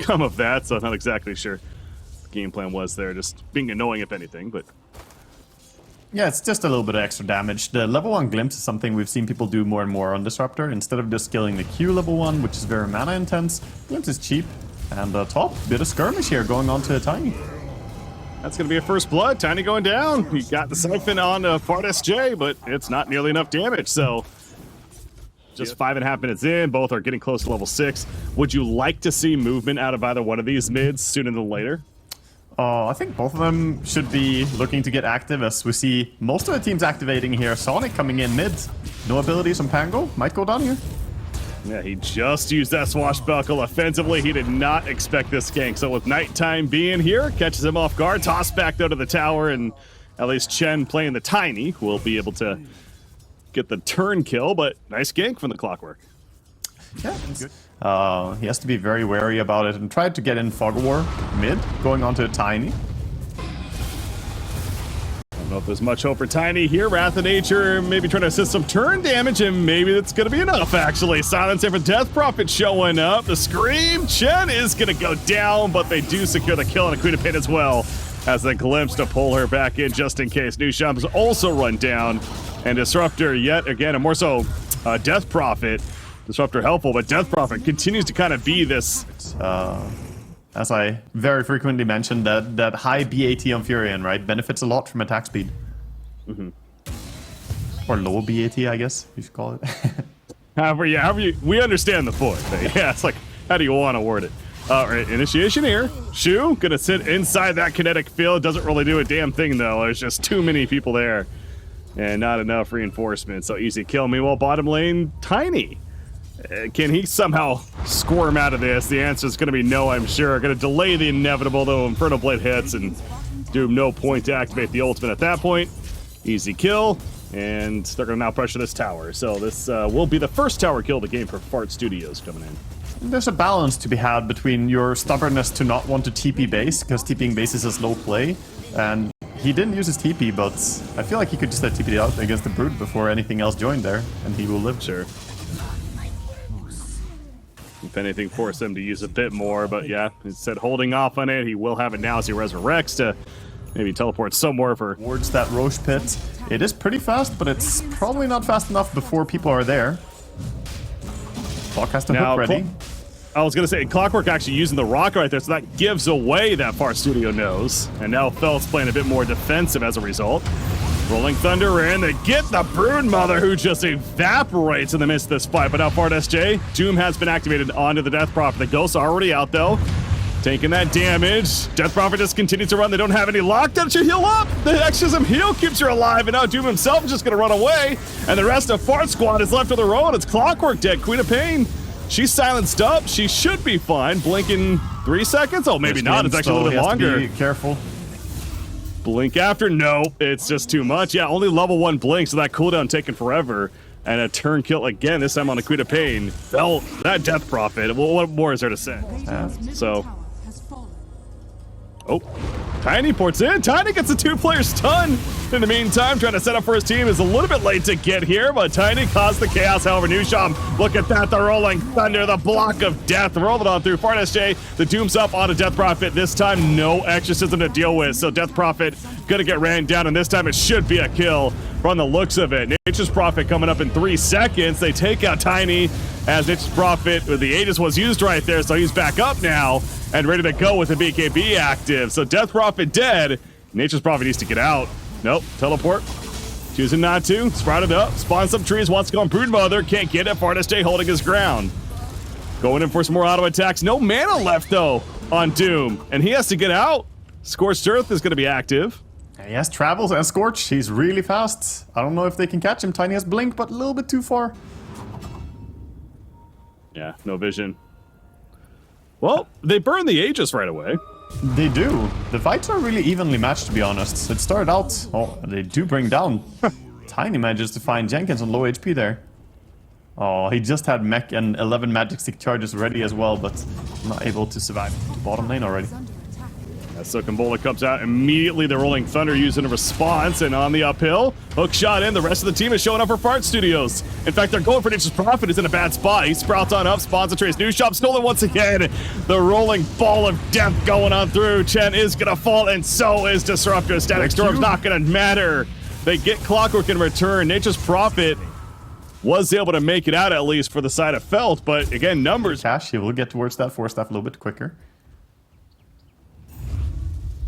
come of that, so I'm not exactly sure what the game plan was there. Just being annoying, if anything, but... Yeah, it's just a little bit of extra damage. The level 1 glimpse is something we've seen people do more and more on Disruptor. Instead of just killing the Q level 1, which is very mana intense, glimpse is cheap. And top, bit of skirmish here going on to Tiny. That's going to be a first blood. Tiny going down. He got the siphon on Fart SJ, but it's not nearly enough damage, so... Just 5.5 minutes in, both are getting close to level 6. Would you like to see movement out of either one of these mids sooner than later? I think both of them should be looking to get active, as we see most of the teams activating here. Sonic coming in mid. No abilities on Pango. Might go down here. Yeah, he just used that swashbuckle offensively. He did not expect this gank. So with nighttime being here, catches him off guard. Toss back though to the tower, and at least Chen playing the Tiny will be able to get the turn kill, but nice gank from the Clockwork. Yeah, good. He has to be very wary about it and tried to get in Fog War mid, going on to Tiny. I don't know if there's much hope for Tiny here. Wrath of Nature maybe trying to assist some turn damage, and maybe that's going to be enough, actually. Silence here for Death Prophet showing up. The Scream. Chen is going to go down, but they do secure the kill on a Queen of Pain as well, as the Glimpse to pull her back in just in case. New Shams also run down, and Disruptor yet again, and more so Death Prophet. Disruptor helpful, but Death Prophet continues to kind of be this... as I very frequently mention, that high BAT on Furion, right, benefits a lot from attack speed. Mm-hmm. Or low BAT, I guess you should call it. however you, we understand the point. But yeah, it's like, how do you want to word it? All right, initiation here. Shu gonna sit inside that kinetic field. Doesn't really do a damn thing though. There's just too many people there, and not enough reinforcement. So easy kill. Meanwhile, bottom lane, Tiny. Can he somehow squirm out of this? The answer is going to be no, I'm sure. Going to delay the inevitable, though. Inferno Blade hits, and Doom no point to activate the ultimate at that point. Easy kill, and they're going to now pressure this tower. So this will be the first tower kill of the game for Fart Studios coming in. There's a balance to be had between your stubbornness to not want to TP base, because TPing base is a slow play, and he didn't use his TP, but I feel like he could just have TP'd out against the Brood before anything else joined there, and he will live. Sure. If anything, force him to use a bit more, but yeah, instead holding off on it, he will have it now as he resurrects to maybe teleport somewhere for... Towards that Roche pit. It is pretty fast, but it's probably not fast enough before people are there. Clock has to hook ready. I was going to say, Clockwork actually using the rocket right there, so that gives away that Far Studio knows. And now Felt's playing a bit more defensive as a result. Rolling Thunder in, they get the Broodmother, who just evaporates in the midst of this fight. But now Fart SJ, Doom has been activated onto the Death Prophet. The Ghost's already out though, taking that damage. Death Prophet just continues to run. They don't have any lockdown to heal up. The Exorcism heal keeps her alive, and now Doom himself is just gonna run away. And the rest of Fart Squad is left on their own. It's Clockwork dead. Queen of Pain, she's silenced up. She should be fine. Blinking 3 seconds. Oh, maybe not. It's actually a little bit longer. Be careful. Blink after? No, it's just too much. Yeah, only level 1 blink, so that cooldown taking forever. And a turn kill again, this time on the Queen of Pain. Felt that Death Prophet. Well, what more is there to say? So... Oh, Tiny ports in. Tiny gets a 2-player stun. In the meantime, trying to set up for his team is a little bit late to get here, but Tiny caused the chaos. However, Newsham, look at that. The Rolling Thunder, the block of death. Roll it on through. Fart SJ, the Doom's up onto Death Prophet. This time, no Exorcism to deal with. So Death Prophet gonna get ran down, and this time it should be a kill from the looks of it. Nature's Prophet coming up in 3 seconds. They take out Tiny as Nature's Prophet, the Aegis was used right there, so he's back up now and ready to go with the BKB active. So Death Prophet dead. Nature's Prophet needs to get out. Nope, teleport. Choosing not to. Sprouted up, spawn some trees, wants to go on Broodmother, can't get it. Fart SJ holding his ground. Going in for some more auto attacks. No mana left though on Doom, and he has to get out. Scorched Earth is going to be active. He has Travels and Scorch. He's really fast. I don't know if they can catch him. Tiny has Blink, but a little bit too far. Yeah, no vision. Well, they burn the Aegis right away. They do. The fights are really evenly matched, to be honest. It started out... Oh, they do bring down. Tiny manages to find Jenkins on low HP there. Oh, he just had mech and 11 magic stick charges ready as well, but not able to survive to bottom lane already. So Kumbola comes out immediately. The Rolling Thunder using a response, and on the uphill, hook shot in. The rest of the team is showing up for Fart Studios. In fact, they're going for Nature's Prophet. Is in a bad spot. He sprouts on up, spawns a Trace New Shop, stolen once again. The rolling ball of death going on through. Chen is gonna fall, and so is Disruptor. Static Storm's not gonna matter. They get Clockwork in return. Nature's Prophet was able to make it out at least for the side of Felt, but again, numbers. Cash, he will get towards that 4-staff a little bit quicker.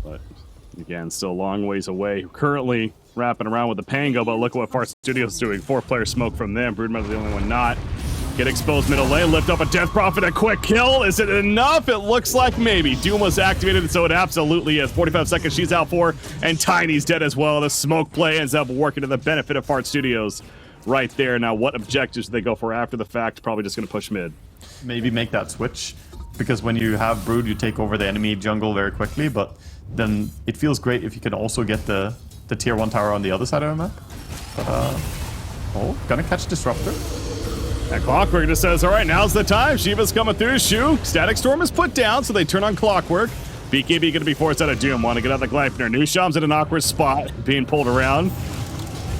But again, still a long ways away. Currently wrapping around with the Pango, but look at what Fart Studios doing. 4-player smoke from them. Broodmother the only one not. Get exposed middle lane, lift up a Death Prophet, a quick kill. Is it enough? It looks like maybe. Doom was activated, so it absolutely is. 45 seconds she's out for, and Tiny's dead as well. The smoke play ends up working to the benefit of Fart Studios right there. Now, what objectives do they go for after the fact? Probably just going to push mid. Maybe make that switch, because when you have Brood, you take over the enemy jungle very quickly, but then it feels great if you can also get the tier 1 tower on the other side of the map. But, oh, gonna catch Disruptor. And Clockwork just says, all right, now's the time. Shiva's coming through. Shu, Static Storm is put down, so they turn on Clockwork. BKB gonna be forced out of Doom. Want to get out of the Gleipnir. Nusham's in an awkward spot, being pulled around.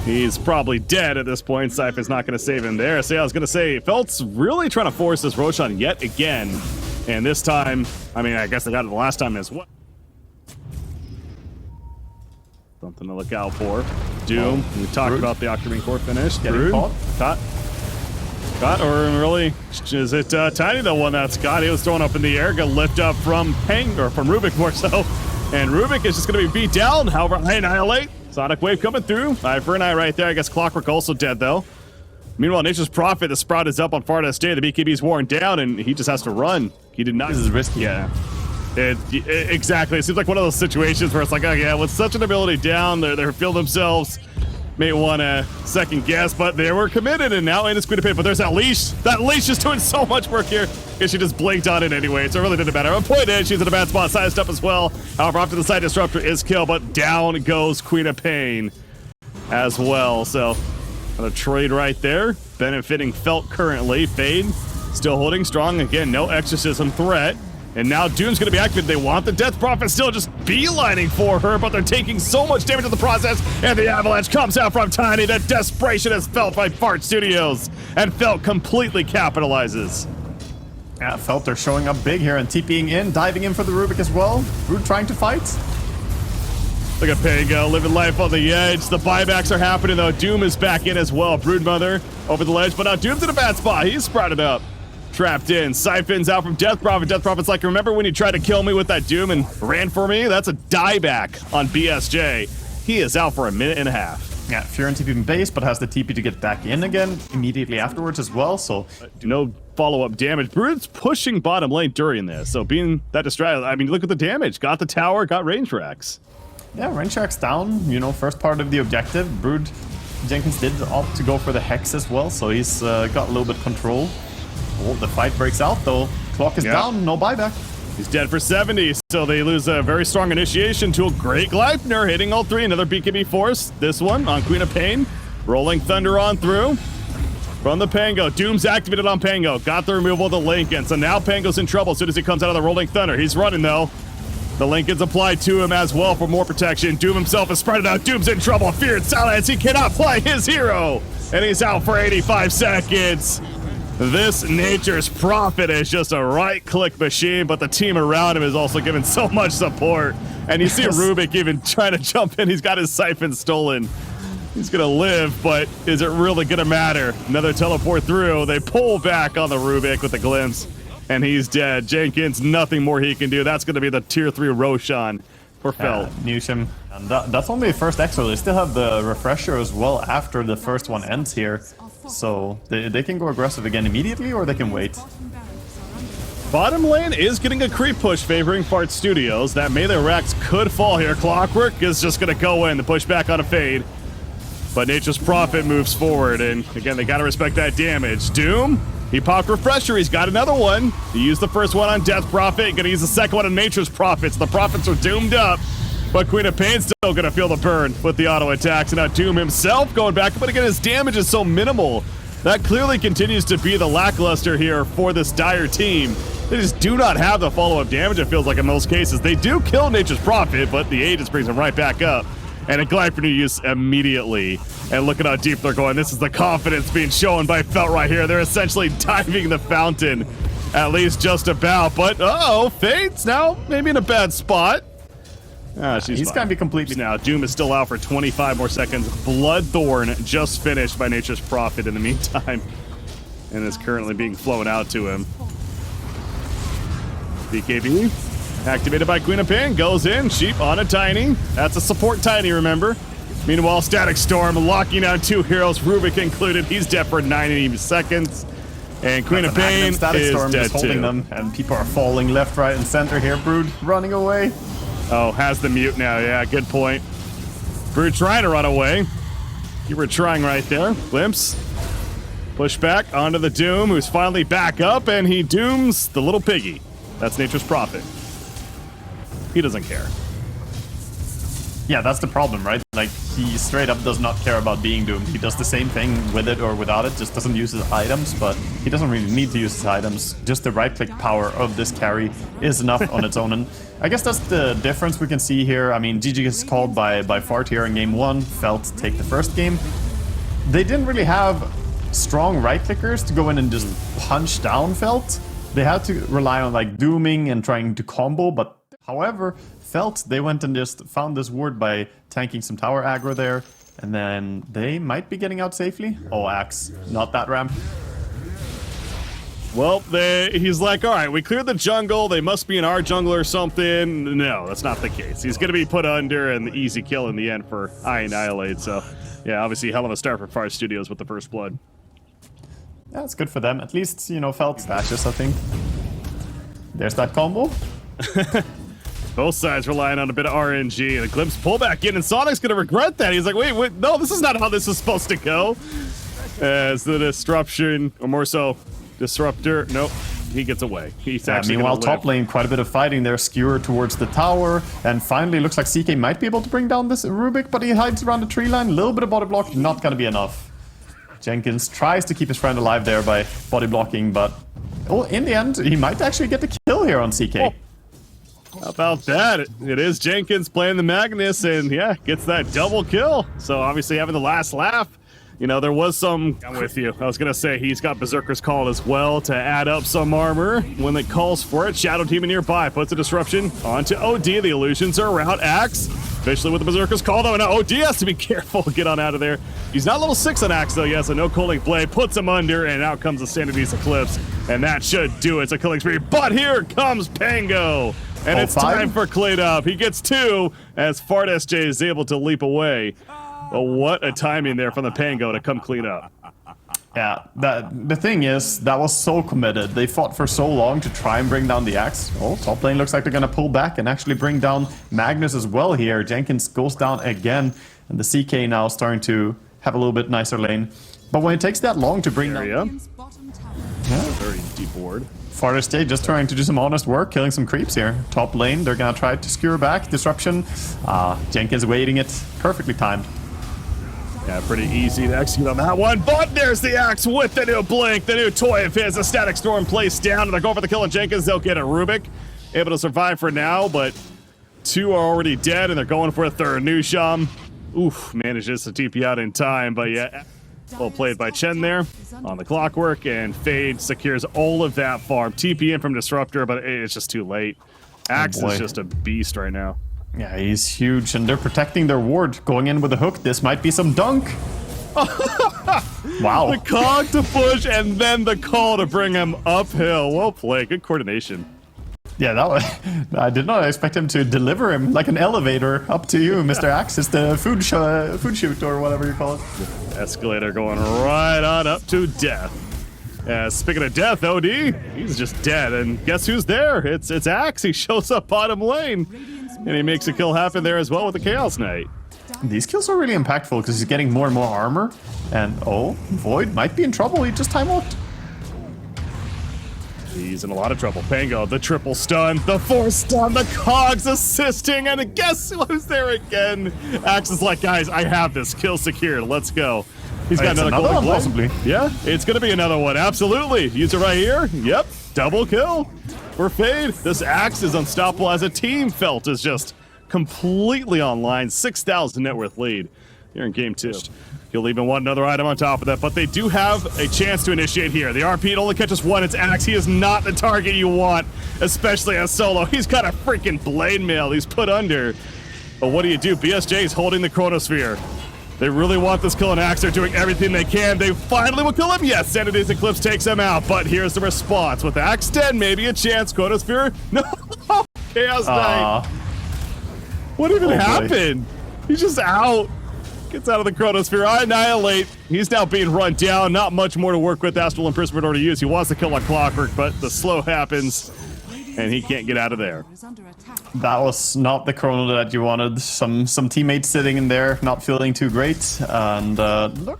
He's probably dead at this point. Syphon's not going to save him there. So yeah, I was going to say, Felt's really trying to force this Roshan yet again. And this time, I mean, I guess they got it the last time as well. Something to look out for. Doom, we talked Brood. about the Octarine core finish. Getting caught. Caught, or really, is it Tiny the one that's got? He was thrown up in the air, gonna lift up from from Rubik more so. And Rubik is just gonna be beat down. However, I annihilate. Sonic Wave coming through. Eye for an eye right there. I guess Clockwork also dead, though. Meanwhile, Nature's Prophet, the Sprout is up on Fardas Day. The BKB's worn down, and he just has to run. He did not. This is risky. Yeah. Exactly. It seems like one of those situations where it's like, oh, yeah, with such an ability down, they feel themselves. May want to second guess, but they were committed, and now Anna's Queen of Pain. But there's that leash. That leash is doing so much work here. Because she just blinked on it anyway, so it really didn't matter. A point in, she's in a bad spot, sized up as well. However, after the side Disruptor is killed, but down goes Queen of Pain as well. So, a trade right there. Benefiting Felt currently. Fade still holding strong. Again, no Exorcism threat. And now Doom's going to be activated. They want the Death Prophet still just beelining for her, but they're taking so much damage in the process, and the avalanche comes out from Tiny. The desperation is felt by Fart Studios, and Felt completely capitalizes. Yeah, Felt are showing up big here and TPing in, diving in for the Rubik as well. Brood trying to fight. Look at Pango living life on the edge. The buybacks are happening, though. Doom is back in as well. Broodmother over the ledge, but now Doom's in a bad spot. He's sprouted up. Trapped in. Siphon's out from Death Prophet. Death Prophet's like, remember when you tried to kill me with that Doom and ran for me? That's a dieback on BSJ. He is out for a minute and a half. Yeah, Furin TP base, but has the TP to get back in again immediately afterwards as well, so... No follow-up damage. Brood's pushing bottom lane during this, so being that distracted, I mean, look at the damage. Got the tower, got range racks. Yeah, range racks down, you know, first part of the objective. Brood Jenkins did opt to go for the Hex as well, so he's got a little bit of control. Oh, the fight breaks out though. Clock is down, no buyback. He's dead for 70, so they lose a very strong initiation to a great Gleipnir, hitting all three. Another BKB force. This one on Queen of Pain. Rolling Thunder on through. From the Pango. Doom's activated on Pango. Got the removal of the Lincoln. So now Pango's in trouble as soon as he comes out of the Rolling Thunder. He's running though. The Lincoln's applied to him as well for more protection. Doom himself is spread out. Doom's in trouble. Feared silence. He cannot play his hero. And he's out for 85 seconds. This Nature's Prophet is just a right-click machine, but the team around him is also giving so much support. And you see Rubik even trying to jump in. He's got his siphon stolen. He's going to live, but is it really going to matter? Another teleport through. They pull back on the Rubik with a glimpse, and he's dead. Jenkins, nothing more he can do. That's going to be the tier 3 Roshan for Felt. Newsham. And that's only the first exo. They still have the refresher as well after the first one ends here. So they can go aggressive again immediately, or they can wait. Bottom lane is getting a creep push favoring Fart Studios. That Melee Rex could fall here. Clockwork is just going to go in. The push back on a fade. But Nature's Prophet moves forward. And again, they got to respect that damage. Doom, he popped Refresher. He's got another one. He used the first one on Death Prophet. Going to use the second one on Nature's Prophet. So the Prophets are doomed up. But Queen of Pain's still going to feel the burn with the auto attacks. And now Doom himself going back. But again, his damage is so minimal. That clearly continues to be the lackluster here for this dire team. They just do not have the follow-up damage, it feels like, in most cases. They do kill Nature's Prophet, but the A just brings them right back up. And a glide for new use immediately. And look at how deep they're going. This is the confidence being shown by Felt right here. They're essentially diving the fountain, at least just about. But, uh-oh, Fate's now maybe in a bad spot. He's gonna be completely... Now, Doom is still out for 25 more seconds. Bloodthorn just finished by Nature's Prophet in the meantime. And is currently being flown out to him. BKB, activated by Queen of Pain, goes in. Sheep on a Tiny. That's a support Tiny, remember? Meanwhile, Static Storm locking down 2 heroes, Rubik included. He's dead for 90 seconds. And Queen of Pain Static Storm is dead is holding too. them, and people are falling left, right, and center here. Brood running away. Oh, has the mute now. Yeah, good point. Brood trying to run away. You were trying right there. Glimpse. Push back onto the Doom, who's finally back up, and he dooms the little piggy. That's Nature's Prophet. He doesn't care. Yeah, that's the problem, right? Like, he straight up does not care about being doomed. He does the same thing with it or without it, just doesn't use his items, but he doesn't really need to use his items. Just the right-click power of this carry is enough on its own. And I guess that's the difference we can see here. I mean, GG is called by Fart here in game 1. Felt take the first game. They didn't really have strong right-clickers to go in and just punch down Felt. They had to rely on like dooming and trying to combo, but however, Felt, they went and just found this ward by tanking some tower aggro there, and then they might be getting out safely. Oh, Axe, not that ramp. Well, he's like, all right, we cleared the jungle. They must be in our jungle or something. No, that's not the case. He's going to be put under and the easy kill in the end for I Annihilate. So, yeah, obviously, hell of a start for Fire Studios with the first blood. Yeah, it's good for them. At least, you know, Felt stashes, I think. There's that combo. Both sides relying on a bit of RNG, and a Glimpse pull back in, and Sonic's gonna regret that. He's like, wait, no, this is not how this is supposed to go. As the disruption, or more so, disruptor, nope, he gets away. He's actually meanwhile, top lane, quite a bit of fighting there. Skewer towards the tower, and finally looks like CK might be able to bring down this Rubik, but he hides around the tree line. A little bit of body block, not gonna be enough. Jenkins tries to keep his friend alive there by body blocking, but in the end, he might actually get the kill here on CK. Oh. How about that? It is Jenkins playing the Magnus, and yeah, gets that double kill. So obviously having the last laugh. You know, there was some... I'm with you. I was going to say, he's got Berserker's Call as well to add up some armor when it calls for it. Shadow Demon nearby puts a disruption onto OD. The illusions are around Axe. Officially with the Berserker's Call, though. Now OD has to be careful. Get on out of there. He's not level 6 on Axe, though. Yes, a no Cooling Blade puts him under, and out comes the Sanity's Eclipse. And that should do it. It's a killing spree. But here comes Pango. And it's time for cleanup. He gets 2 as Fart SJ is able to leap away. Well, what a timing there from the Pango to come clean up. Yeah, the thing is, that was so committed. They fought for so long to try and bring down the Axe. Oh, top lane looks like they're gonna pull back and actually bring down Magnus as well here. Jenkins goes down again, and the CK now starting to have a little bit nicer lane. But when it takes that long to bring down... Very deep ward. Farthest State just trying to do some honest work, killing some creeps here. Top lane, they're gonna try to skewer back. Disruption. Jenkins waiting it. Perfectly timed. Yeah, pretty easy to execute on that one, but there's the Axe with the new Blink, the new toy of his, a Static Storm placed down, and they're going for the kill on Jenkins. They'll get a Rubik, able to survive for now, but 2 are already dead, and they're going for a third. Nusham, oof, manages to TP out in time, but yeah, well played by Chen there on the clockwork, and Fade secures all of that farm. TP in from Disruptor, but it's just too late. Axe is just a beast right now. Yeah, he's huge, and they're protecting their ward. Going in with a hook, this might be some dunk. Wow. The cog to push, and then the call to bring him uphill. Well played, good coordination. Yeah, that was... I did not expect him to deliver him like an elevator up to you, Mr. Axe. It's the food shoot, or whatever you call it. Escalator going right on up to death. Speaking of death, OD, he's just dead, and guess who's there? It's Axe. He shows up bottom lane, and he makes a kill happen there as well with the Chaos Knight. These kills are really impactful because he's getting more and more armor, and oh, Void might be in trouble. He just time-walked. He's in a lot of trouble. Pango, the triple stun, the 4 stun, the cogs assisting, and guess who's there again? Axe is like, guys, I have this. Kill secured. Let's go. He's got another one, possibly. Yeah, it's going to be another one. Absolutely. Use it right here. Yep. Double kill. for Fade. This Axe is unstoppable as a team. Felt is just completely online. 6,000 net worth lead here in game 2. He'll even want another item on top of that, but they do have a chance to initiate here. The RP only catches one, it's Axe. He is not the target you want, especially as solo. He's got a freaking blade mail he's put under. But what do you do? BSJ is holding the Chronosphere. They really want this kill on Axe. They're doing everything they can. They finally will kill him. Yes, Sanity's Eclipse takes him out, but here's the response. With Axe dead, maybe a chance. Chronosphere, no! Chaos Knight. What even happened? He's just out. Gets out of the Chronosphere. I annihilate. He's now being run down. Not much more to work with. Astral Imprisonment already used. He wants to kill like clockwork, but the slow happens, and he can't get out of there. That was not the Chrono that you wanted. Some teammates sitting in there, not feeling too great, and look.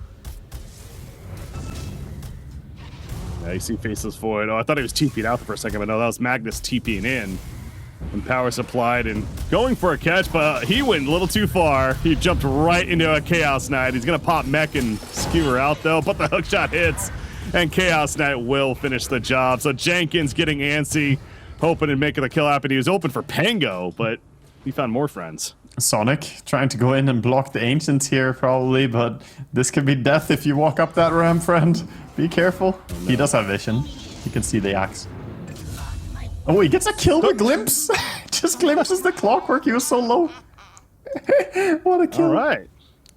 Yeah, you see Faceless Void. Oh, I thought he was TP'd out for a second, but no, that was Magnus TP'ing in. And power supplied and going for a catch, but he went a little too far. He jumped right into a Chaos Knight. He's gonna pop mech and skewer out though, but the hookshot hits, and Chaos Knight will finish the job. So Jenkins getting antsy, hoping and making the kill happen. He was open for Pango, but he found more friends. Sonic trying to go in and block the Ancients here probably, but this could be death if you walk up that ramp, friend. Be careful. Oh, no. He does have vision. You can see the Axe. Oh, he gets a kill with Glimpse. Just glimpses the clockwork. He was so low. What a kill. All right.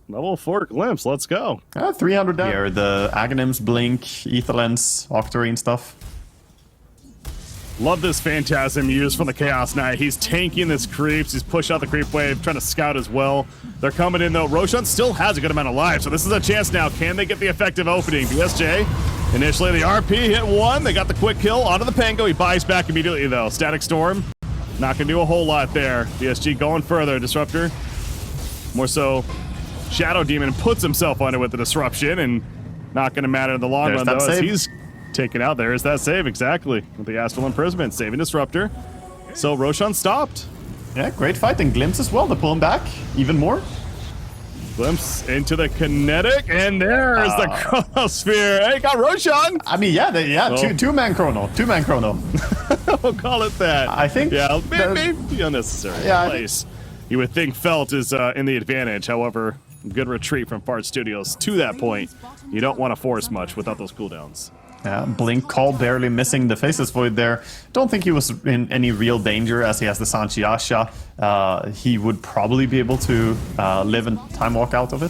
Level 4 Glimpse. Let's go. 300 down. Here, the Aghanims, Blink, Aetherlens, Octarine stuff. Love this Phantasm use from the Chaos Knight. He's tanking this creeps. He's pushed out the creep wave, trying to scout as well. They're coming in though. Roshan still has a good amount of life, so this is a chance now. Can they get the effective opening? BSJ, initially the RP hit one. They got the quick kill onto the Pango. He buys back immediately though. Static Storm, not gonna do a whole lot there. BSG going further. Disruptor, more so Shadow Demon puts himself on it with the disruption, and not gonna matter in the long run though, as he's taken out. There is that save, exactly. With the Astral Imprisonment, saving Disruptor. So Roshan stopped. Yeah, great fight, and Glimpse as well to pull him back even more. Glimpse into the kinetic, and there's the Chronosphere. Hey, got Roshan! I mean, two-man Chrono. Two-man Chrono. We'll call it that. I think... Yeah, maybe unnecessary place. You would think Felt is in the advantage, however, good retreat from Fart Studios. To that point, you don't want to force much without those cooldowns. Yeah, Blink Call barely missing the Faceless Void there. Don't think he was in any real danger as he has the Sanchiasha. He would probably be able to live and time walk out of it.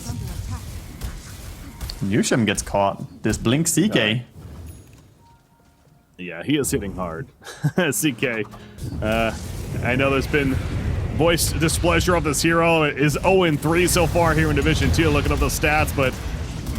Newsham gets caught. This Blink CK. Yeah, he is hitting hard. CK. I know there's been voice displeasure of this hero. It is 0-3 so far here in Division 2, looking up those stats, but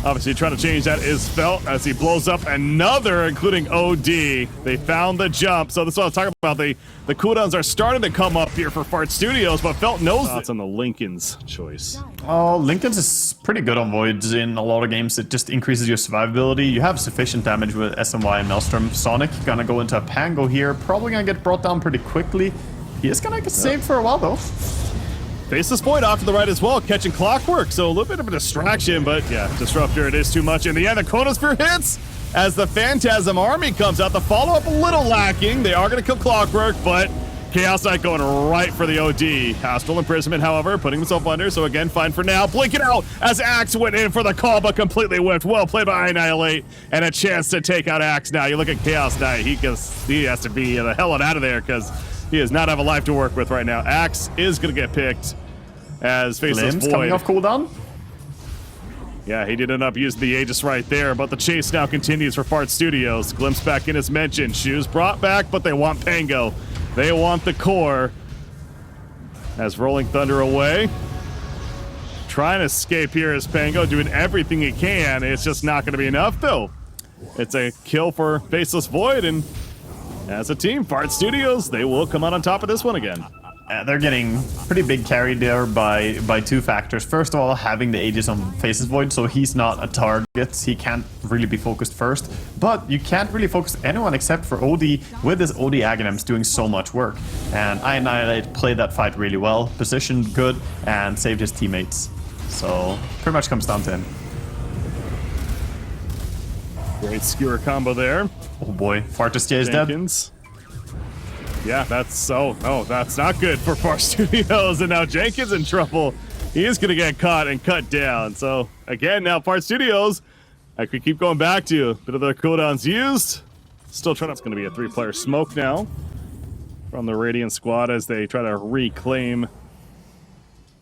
obviously trying to change that is Felt as he blows up another, including OD. They found the jump. So this is what I was talking about. The cooldowns are starting to come up here for Fart Studios, but Felt knows that's on the Lincoln's choice. Oh, Lincoln's is pretty good on Voids in a lot of games. It just increases your survivability. You have sufficient damage with SMY and Maelstrom. Sonic gonna go into a Pango here. Probably gonna get brought down pretty quickly. He is gonna get saved for a while though. Faceless Void off to the right as well, catching Clockwork, so a little bit of a distraction, but yeah, Disruptor, it is too much. In the end, the Chronosphere hits as the Phantasm Army comes out. The follow-up a little lacking. They are going to kill Clockwork, but Chaos Knight going right for the OD. Astral Imprisonment, however, putting himself under, so again, fine for now. Blinking out as Axe went in for the call, but completely whiffed. Well played by Annihilate, and a chance to take out Axe now. You look at Chaos Knight, he has to be the hell out of there, because he does not have a life to work with right now. Axe is going to get picked as Faceless Void. Coming off cooldown. Yeah, he did end up using the Aegis right there, but the chase now continues for Fart Studios. Glimpse back in as mentioned. Shoes brought back, but they want Pango. They want the core. As Rolling Thunder away. Trying to escape here as Pango, doing everything he can. It's just not going to be enough, though. It's a kill for Faceless Void, and as a team, Fart Studios, they will come out on top of this one again. They're getting pretty big carried there by two factors. First of all, having the Aegis on Faceless Void, so he's not a target. He can't really be focused first. But you can't really focus anyone except for OD with his OD Aghanims doing so much work. And Annihilate played that fight really well, positioned good, and saved his teammates. So pretty much comes down to him. Great skewer combo there. Oh boy, Fartus J is dead. Yeah, that's no, that's not good for Far Studios, and now Jenkins in trouble. He is going to get caught and cut down. So again, now Far Studios, I could keep going back to a bit of their cooldowns used. Still trying to. It's going to be a 3-player smoke now from the Radiant squad as they try to reclaim a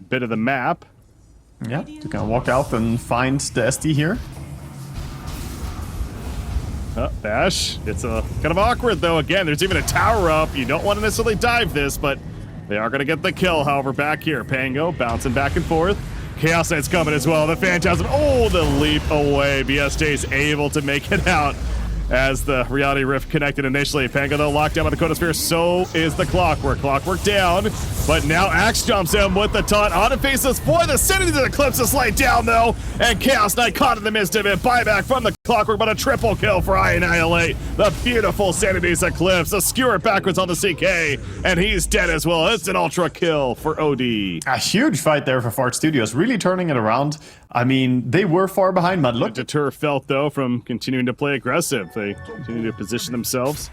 bit of the map. Yeah, to kind of walk out and find the SD here. Dash. It's a kind of awkward though. Again, there's even a tower up. You don't want to necessarily dive this, but they are going to get the kill. However, back here, Pango bouncing back and forth. Chaos Knight's coming as well. The Phantasm. Oh, the leap away. BSJ is able to make it out as the Reality Rift connected initially. Pango though locked down by the Codosphere. So is the Clockwork. Clockwork down, but now Axe jumps in with the taunt. On to faces for the City. The Eclipse is laid down though, and Chaos Knight caught in the midst of it. Buyback from the Clockwork, but a triple kill for Annihilate. The beautiful Sanity's Eclipse. A skewer backwards on the CK, and he's dead as well. It's an ultra kill for OD. A huge fight there for Fart Studios, really turning it around. I mean, they were far behind, but look. Deter Felt though from continuing to play aggressive. They continue to position themselves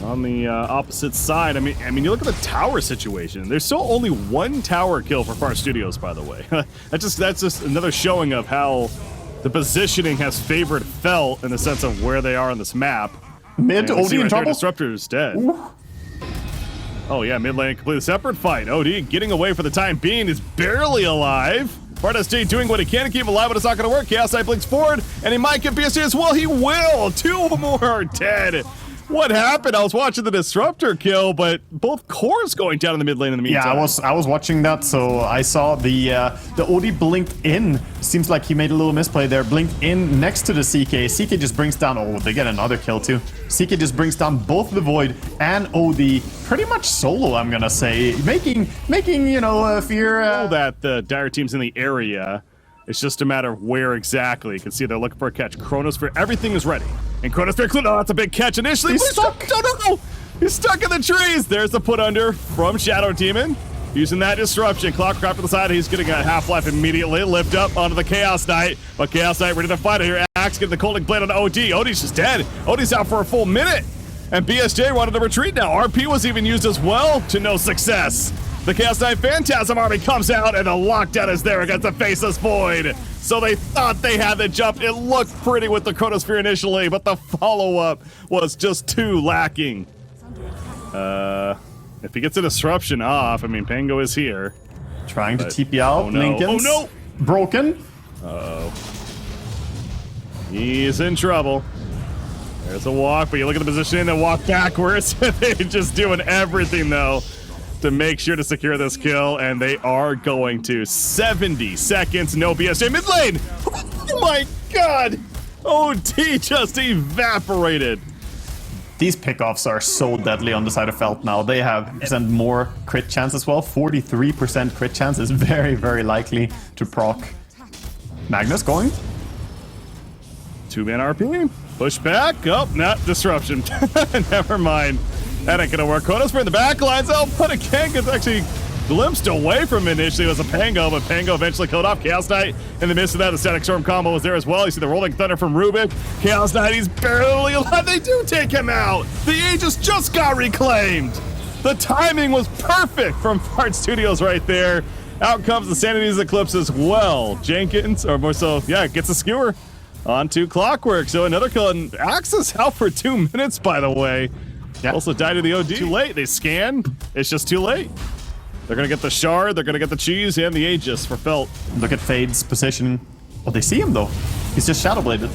on the opposite side. I mean, you look at the tower situation. There's still only one tower kill for Far Studios, by the way. that's just another showing of how the positioning has favored Felt in the sense of where they are on this map. Mid OD in trouble. Disruptor's dead. Ooh. Oh yeah, mid lane completely separate fight. OD getting away for the time being, is barely alive. BartSD doing what he can to keep him alive, but it's not going to work. Chaos Knight blinks forward, and he might get BSJ as well. He will. 2 more are dead. What happened? I was watching the Disruptor kill, but both cores going down in the mid lane in the meantime. Yeah, I was watching that, so I saw the OD blinked in. Seems like he made a little misplay there. Blinked in next to the CK. CK just brings down. Oh, they get another kill too. CK just brings down both the Void and OD pretty much solo. I'm gonna say, making you know fear. That the dire team's in the area. It's just a matter of where exactly. You can see they're looking for a catch. Chronosphere, everything is ready. And Chronosphere, oh, that's a big catch initially. He's stuck. No. He's stuck in the trees. There's the put under from Shadow Demon. Using that disruption. Clockcraft to the side. He's getting a half-life immediately. Lift up onto the Chaos Knight. But Chaos Knight ready to fight it here. Axe getting the Colding Blade on OD. OD's just dead. OD's out for a full minute. And BSJ wanted to retreat now. RP was even used as well to no success. The Chaos Knight Phantasm army comes out, and the lockdown is there against the Faceless Void. So they thought they had the jump. It looked pretty with the Chronosphere initially, but the follow-up was just too lacking. If he gets a disruption off, I mean, Pango is here. Trying to TP out. Oh no. Lincoln's Oh no! broken. Uh-oh. He's in trouble. There's a walk, but you look at the positioning and walk backwards. They're just doing everything, though, to make sure to secure this kill, and they are going to. 70 seconds, no BSJ mid lane. Oh my god! OD just evaporated. These pickoffs are so deadly on the side of Felt now. They have percent more crit chance as well. 43% crit chance is very, very likely to proc. Magnus going. 2-man RP. Push back. Oh, not disruption. Never mind. That ain't gonna work. Konosphere in the back lines. Oh, but again, gets actually glimpsed away from initially. It was a Pango, but Pango eventually killed off Chaos Knight. In the midst of that, the Static Storm combo was there as well. You see the Rolling Thunder from Rubik. Chaos Knight, he's barely alive. They do take him out. The Aegis just got reclaimed. The timing was perfect from Fart Studios right there. Out comes the Sanity's Eclipse as well. Jenkins, or more so, yeah, gets a skewer onto Clockwork. So another kill, and Axe is out for 2 minutes, by the way. Yeah. Also died to the OD. Too late. They scan. It's just too late. They're going to get the shard, they're going to get the cheese, and the Aegis for Felt. Look at Fade's position. Oh, they see him, though. He's just shadow bladed.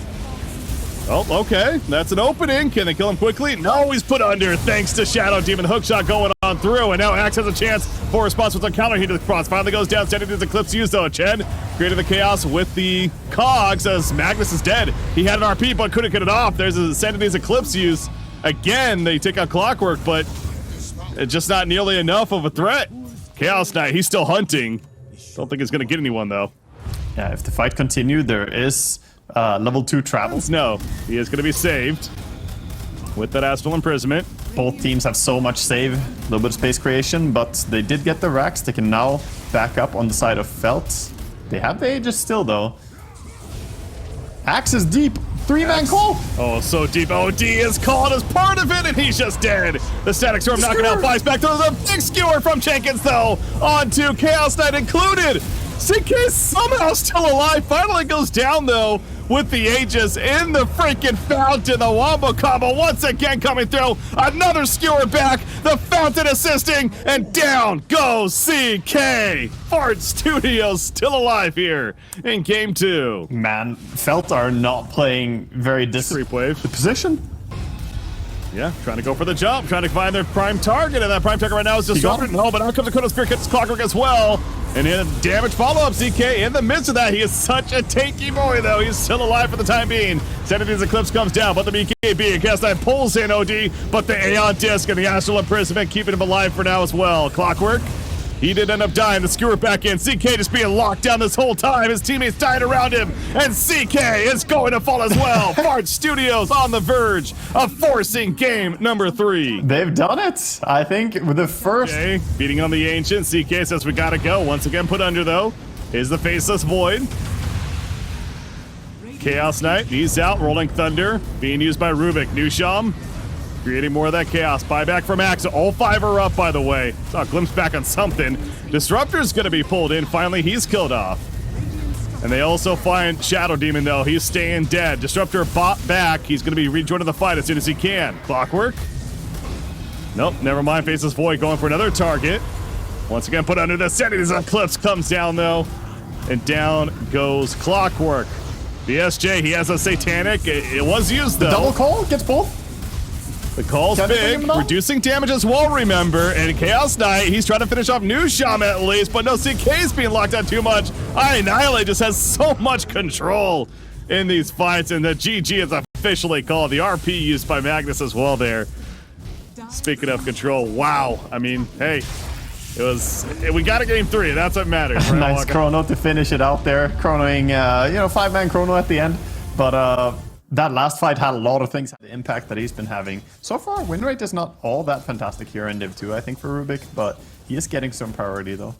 Oh, okay. That's an opening. Can they kill him quickly? No, he's put under thanks to Shadow Demon. Hookshot going on through, and now Axe has a chance for a response with a counter here to the cross. Finally goes down, sending his Eclipse used, though. Chen created the chaos with the cogs as Magnus is dead. He had an RP, but couldn't get it off. There's a Sanity's Eclipse use. Again, they take out Clockwork, but it's just not nearly enough of a threat. Chaos Knight, he's still hunting. Don't think he's going to get anyone, though. Yeah, if the fight continued, there is level 2 travels. No, he is going to be saved with that Astral Imprisonment. Both teams have so much save, a little bit of space creation, but they did get the racks. They can now back up on the side of Felt. They have the Aegis still, though. Axe is deep. Three-man call. Oh, so deep. OD is called as part of it, and he's just dead. The Static Storm knocking out Vice back. There's a big skewer from Jenkins, though, onto Chaos Knight included. CK somehow still alive. Finally goes down, though, with the Aegis in the freaking fountain. The Wombo combo once again coming through. Another skewer back. The fountain assisting, and down goes CK. Fart Studios still alive here in game 2. Man, Felt are not playing very Creep wave. The position. Yeah, trying to go for the jump, trying to find their prime target, and that prime target right now is Disruptor. No, but out comes the Kono Spear, gets Clockwork as well. And in a damage follow-up, ZK in the midst of that. He is such a tanky boy, though. He's still alive for the time being. Sanity's Eclipse comes down, but the BKB, Cast Knight pulls in OD, but the Aeon Disc and the Astral Imprisonment keeping him alive for now as well. Clockwork, he did end up dying. The skewer back in. CK just being locked down this whole time. His teammates died around him, and CK is going to fall as well. Fart Studios on the verge of forcing game number 3. They've done it. I think with the first. Okay, beating on the Ancient. CK says we gotta go. Once again put under, though, is the Faceless Void. Chaos Knight, he's out. Rolling Thunder being used by Rubik. Nusham creating more of that chaos. Buyback from Axe. All 5 are up, by the way. Saw a glimpse back on something. Disruptor's gonna be pulled in. Finally, he's killed off. And they also find Shadow Demon, though. He's staying dead. Disruptor bought back. He's gonna be rejoining the fight as soon as he can. Clockwork. Nope, never mind. Faceless Void going for another target. Once again, put under the Sanity's Eclipse comes down, though. And down goes Clockwork. The SJ, he has a Satanic. It was used, though. Double call gets both. The call's big, reducing damage as well, remember, and Chaos Knight, he's trying to finish off Nusham at least, but no, CK's being locked out too much. Annihilate just has so much control in these fights, and the GG is officially called. The RP used by Magnus as well there. Speaking of control, wow. I mean, hey, we got a game 3, that's what matters. Right? Nice chrono to finish it out there. Chronoing, 5-man chrono at the end, but that last fight had a lot of things, the impact that he's been having. So far, win rate is not all that fantastic here in Div 2, I think, for Rubik, but he is getting some priority, though.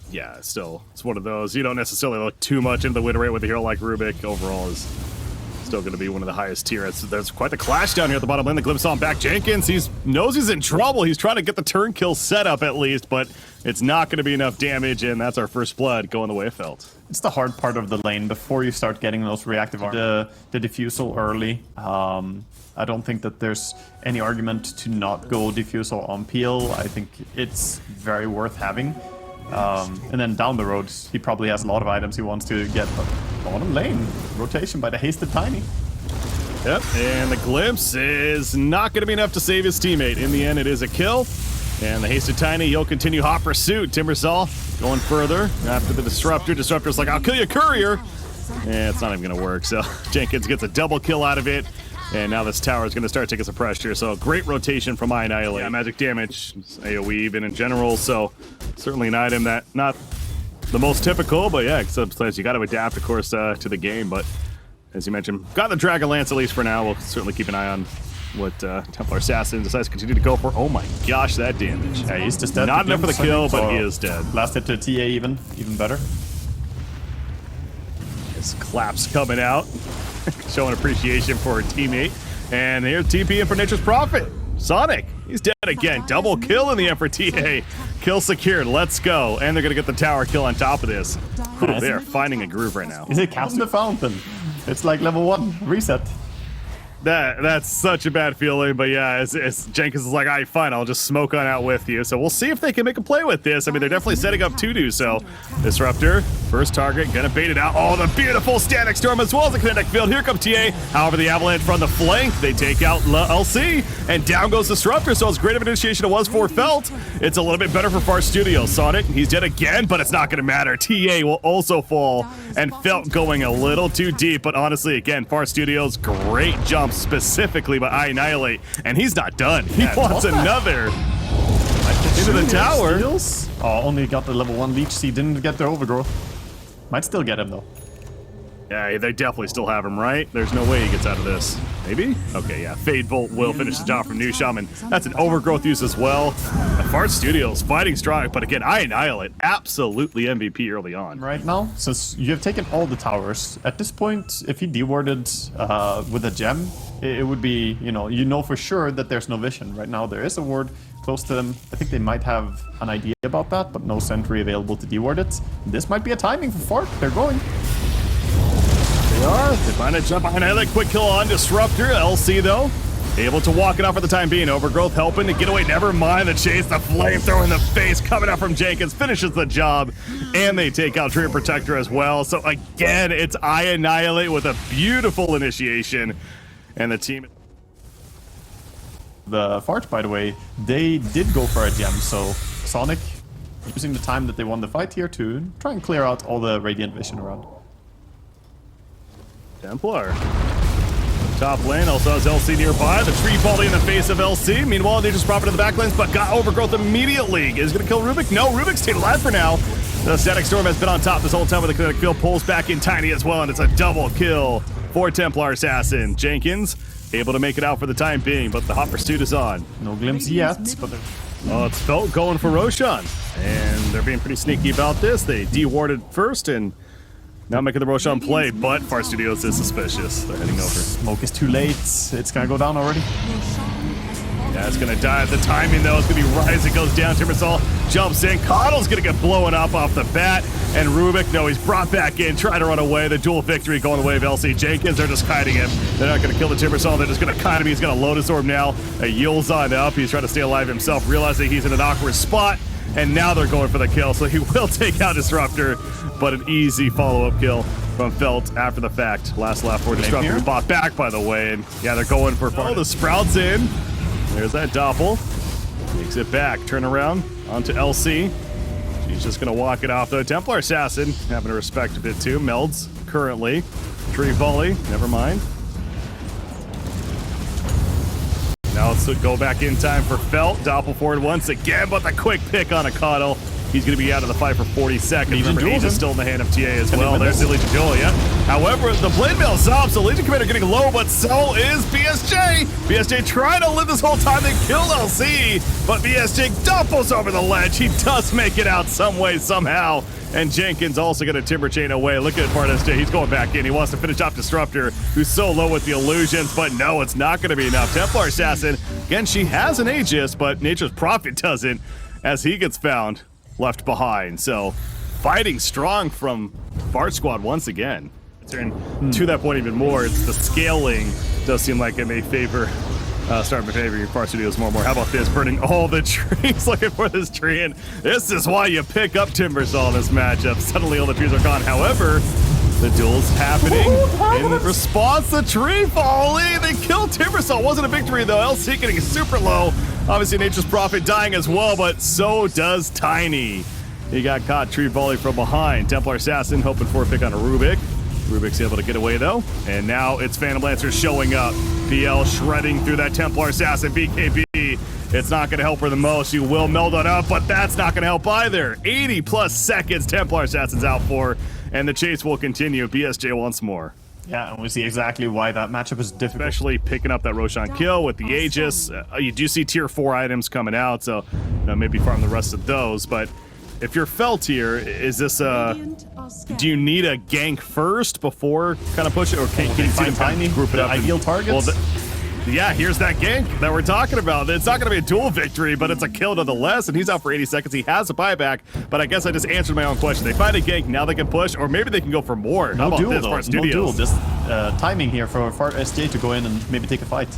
Yeah, still, it's one of those. You don't necessarily look too much into the win rate with a hero like Rubik. Overall is still going to be one of the highest tier. There's quite the clash down here at the bottom lane. The glimpse on back. Jenkins, he knows he's in trouble. He's trying to get the turn kill set up at least, but it's not going to be enough damage, and that's our first blood going the way it felt. It's the hard part of the lane before you start getting those reactive the diffusal early. I don't think that there's any argument to not go diffusal on Peel. I think it's very worth having. And then down the road, he probably has a lot of items he wants to get. But bottom lane, rotation by the hasted Tiny. Yep, and the glimpse is not going to be enough to save his teammate. In the end, it is a kill. And the hasted Tiny, he'll continue hot pursuit. Timbersol going further after the Disruptor. Disruptor's like, I'll kill you, Courier. Yeah, it's not even going to work. So Jenkins gets a double kill out of it. And now this tower is going to start taking some pressure. So great rotation from Annihilate. Yeah, magic damage, AoE even in general. So certainly an item that not the most typical, but yeah, sometimes you got to adapt, of course, to the game. But as you mentioned, got the Dragon Lance at least for now. We'll certainly keep an eye on what Templar Assassin decides to continue to go for. Oh my gosh, that damage. Yeah, he's just dead. Not enough for the kill, but he is dead. Last hit to TA even better. His claps coming out, showing appreciation for a teammate. And here's TP in for Nature's Prophet. Sonic, he's dead again. Double kill in the end for TA. Kill secured, let's go. And they're gonna get the tower kill on top of this. Ooh, they are finding a groove right now. Is it Captain the Fountain? It's like level 1, reset. That's such a bad feeling, but yeah, it's Jenkins is like, all right, fine, I'll just smoke on out with you. So we'll see if they can make a play with this. I mean, they're definitely setting up to do so. Disruptor, first target, gonna bait it out. Oh, the beautiful Static Storm as well as the kinetic field. Here comes TA. However, the Avalanche from the flank, they take out LC, and down goes Disruptor. So as great of an initiation it was for Felt, it's a little bit better for Far Studios. Sonic, he's dead again, but it's not gonna matter. TA will also fall, and Felt going a little too deep, but honestly, again, Far Studios, great jump specifically by Annihilate, and he's not done. He wants another into the tower. Oh, only got the level 1 leech. He didn't get the overgrowth. Might still get him though. Yeah, they definitely still have him, right? There's no way he gets out of this. Maybe? Okay, yeah. Fade Bolt will finish the job from Nusham, and that's an overgrowth use as well. Fart Studios fighting strong, but again, I Annihilate absolutely MVP early on. Right now, since you have taken all the towers, at this point, if he dewarded with a gem, it would be, you know for sure that there's no vision. Right now, there is a ward close to them. I think they might have an idea about that, but no sentry available to deward it. This might be a timing for Fart. They're going. They are. They find a jump behind Annihilate. Quick kill on Disruptor. LC, though, able to walk it off for the time being. Overgrowth helping to get away. Never mind the chase. The flamethrower in the face coming out from Jenkins finishes the job. And they take out Tree Protector as well. So again, it's I Annihilate with a beautiful initiation. And the team... The Fart, by the way, they did go for a gem. So Sonic using the time that they won the fight here to try and clear out all the Radiant Vision around. Templar. Top lane also has LC nearby. The tree volley in the face of LC. Meanwhile, they just profited the back lanes, but got Overgrowth immediately. Is going to kill Rubik? No, Rubik's stayed alive for now. The Static Storm has been on top this whole time with the kinetic field. Pulls back in Tiny as well, and it's a double kill for Templar Assassin. Jenkins able to make it out for the time being, but the hot pursuit is on. No glimpse yet, but it's Felt going for Roshan, and they're being pretty sneaky about this. They de-warded first and now making the Roshan play, but Fart Studios is suspicious. They're heading over. Smoke is too late. It's gonna go down already. Yeah, it's gonna die at the timing though. It's gonna be Rise. It goes down. Timbersol jumps in. Coddle's gonna get blown up off the bat. And Rubik, no, he's brought back in, trying to run away. The dual victory going the way of LC Jenkins. They're just kiting him. They're not gonna kill the Timbersol. They're just gonna kite him. He's gonna Lotus Orb now. Yul's on up. He's trying to stay alive himself, realizing he's in an awkward spot. And now they're going for the kill, so he will take out Disruptor, but an easy follow-up kill from Felt after the fact. Last lap for Disruptor, bought back, by the way, and yeah, they're going for the Sprout's in. There's that Doppel. Takes it back, turn around onto LC. She's just gonna walk it off, though. Templar Assassin having to respect a bit too. Melds currently. Tree Volley, never mind. Now let's go back in time for Felt. Doppel forward once again, but the quick pick on a Coddle. He's going to be out of the fight for 40 seconds. Remember, Aegis still in the hand of TA as well. There's the Legion Duel, yeah. However, the Blade Mail is off, so Legion Commander getting low, but so is BSJ. BSJ trying to live this whole time. They kill LC, but BSJ dumples over the ledge. He does make it out some way, somehow. And Jenkins also going to Timber Chain away. Look at BSJ. He's going back in. He wants to finish off Disruptor, who's so low with the illusions, but no, it's not going to be enough. Templar Assassin, again, she has an Aegis, but Nature's Prophet doesn't, as he gets found left behind. So fighting strong from Fart Squad once again. To that point even more, it's the scaling does seem like it may favor start favoring Fart Studios more and more. How about this? Burning all the trees, looking for this tree, and this is why you pick up Timbersol in this matchup. Suddenly all the trees are gone. However, the duel's happening. In response, the tree volley. They killed Timbersol. Wasn't a victory though. LC getting super low. Obviously, Nature's Prophet dying as well, but so does Tiny. He got caught tree volley from behind. Templar Assassin hoping for a pick on a Rubik. Rubik's able to get away though, and now it's Phantom Lancer showing up. PL shredding through that Templar Assassin. BKB, it's not going to help her the most. She will meld on up, but that's not going to help either. 80 plus seconds Templar Assassin's out for, and the chase will continue. BSJ once more. Yeah, and we see exactly why that matchup is difficult. Especially picking up that Roshan kill with the Aegis. You do see tier 4 items coming out, so maybe farm the rest of those. But if you're Felt here, is this do you need a gank first before kind of push it, or can you see them Tiny group it up? Ideal targets? Well, yeah, here's that gank that we're talking about. It's not going to be a dual victory, but it's a kill nonetheless, and he's out for 80 seconds. He has a buyback, but I guess I just answered my own question. They find a gank, now they can push, or maybe they can go for more. No duel, though. No duel. Just timing here for Fart SJ to go in and maybe take a fight.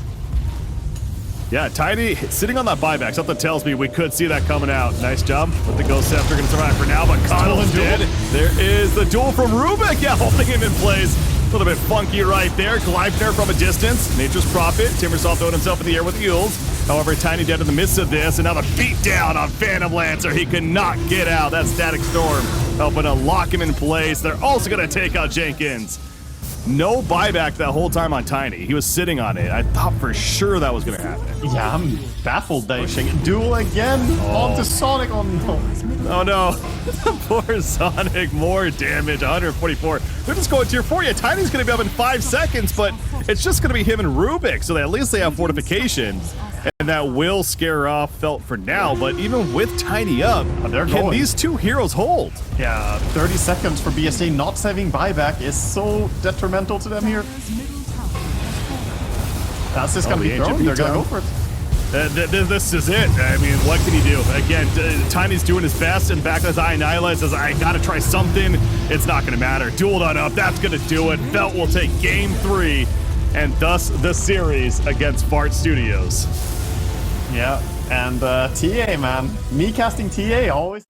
Yeah, Tiny sitting on that buyback. Something tells me we could see that coming out. Nice job. But the Ghost Scepter going to survive for now, but Coddle's dead. There is the duel from Rubik. Yeah, holding him in place. A little bit funky right there. Gleipnir from a distance. Nature's Prophet. Timbersol throwing himself in the air with the Yules. However, Tiny dead in the midst of this, and now the beat down on Phantom Lancer. He cannot get out. That Static Storm helping to lock him in place. They're also going to take out Jenkins. No buyback that whole time on Tiny. He was sitting on it. I thought for sure that was going to happen. Yeah, I'm baffled that duel again onto Sonic. Oh no. Oh no. Poor Sonic. More damage. 144. They're just going tier 4. Yeah, Tiny's going to be up in 5 seconds, but it's just going to be him and Rubik, so that at least they have fortification. And that will scare off Felt for now, but even with Tiny up, can these two heroes hold? Yeah, 30 seconds for BSA not saving buyback is so detrimental to them here. That's just gonna be thrown. They're gonna go for it. This is it. I mean, what can he do? Again, Tiny's doing his best, and back of his eye, Nyla says, I gotta try something. It's not gonna matter. Dueled on up, that's gonna do it. Felt will take game 3, and thus the series against Fart Studios. Yeah, and TA, man. Me casting TA always...